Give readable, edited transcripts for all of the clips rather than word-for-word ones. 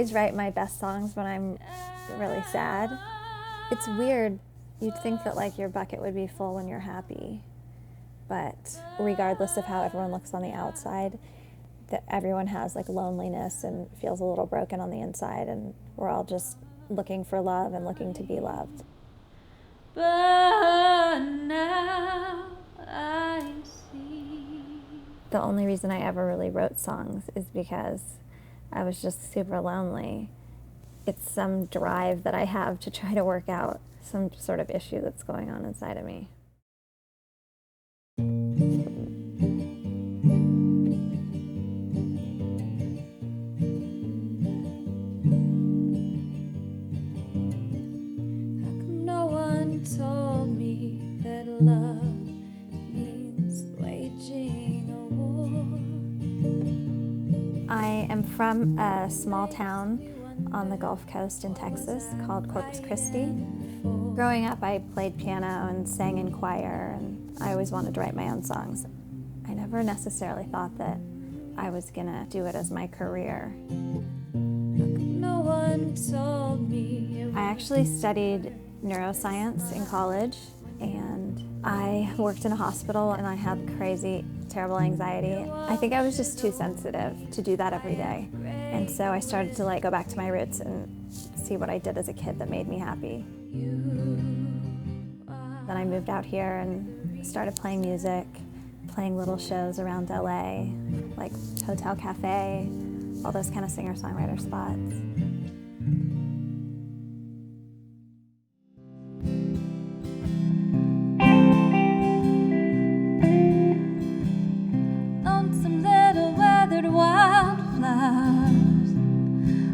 always write my best songs when I'm really sad. It's weird. You'd think that like your bucket would be full when you're happy, but regardless of how everyone looks on the outside, that everyone has like loneliness and feels a little broken on the inside, and we're all just looking for love and looking to be loved. But now I see. The only reason I ever really wrote songs is because I was just super lonely. It's some drive that I have to try to work out some sort of issue that's going on inside of me. Told me that love means waging a war. I am from a small town on the Gulf Coast in Texas called Corpus Christi. Growing up, I played piano and sang in choir, and I always wanted to write my own songs. I never necessarily thought that I was gonna do it as my career. No one told me. I actually studied neuroscience in college, and I worked in a hospital, and I had crazy, terrible anxiety. I think I was just too sensitive to do that every day. And so I started to like go back to my roots and see what I did as a kid that made me happy. Then I moved out here and started playing music, playing little shows around LA, like Hotel Cafe, all those kind of singer-songwriter spots.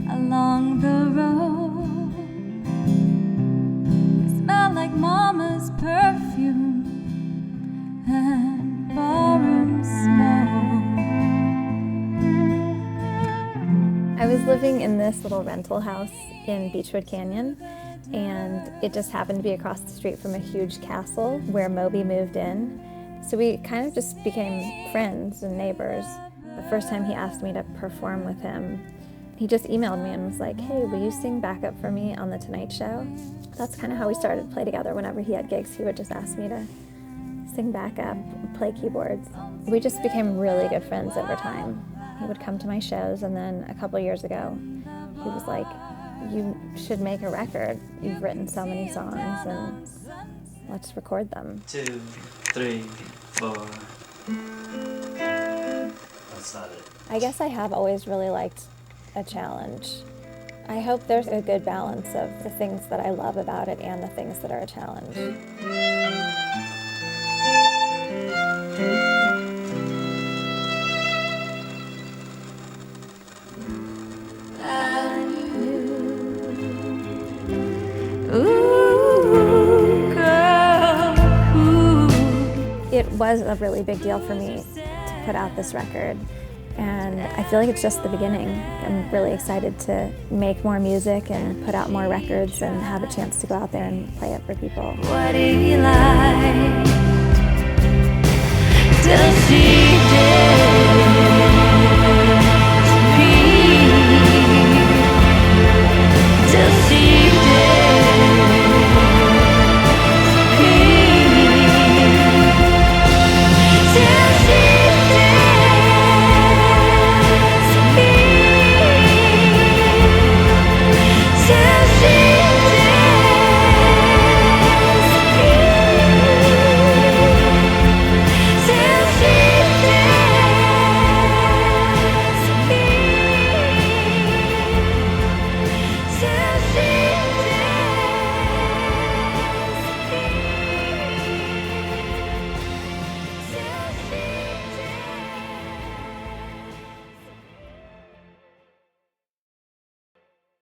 Along the road, they smell like mama's perfume and ballroom smoke. I was living in this little rental house in Beechwood Canyon, and it just happened to be across the street from a huge castle where Moby moved in. So we kind of just became friends and neighbors. The first time he asked me to perform with him, he just emailed me and was like, hey, will you sing backup for me on The Tonight Show? That's kind of how we started to play together. Whenever he had gigs, he would just ask me to sing backup, play keyboards. We just became really good friends over time. He would come to my shows, and then a couple years ago, he was like, you should make a record. You've written so many songs, and let's record them. 2, 3, 4. That's not it. I guess I have always really liked a challenge. I hope there's a good balance of the things that I love about it and the things that are a challenge. Ooh, girl, ooh. It was a really big deal for me to put out this record. And I feel like it's just the beginning. I'm really excited to make more music and put out more records and have a chance to go out there and play it for people. What do you like? Does she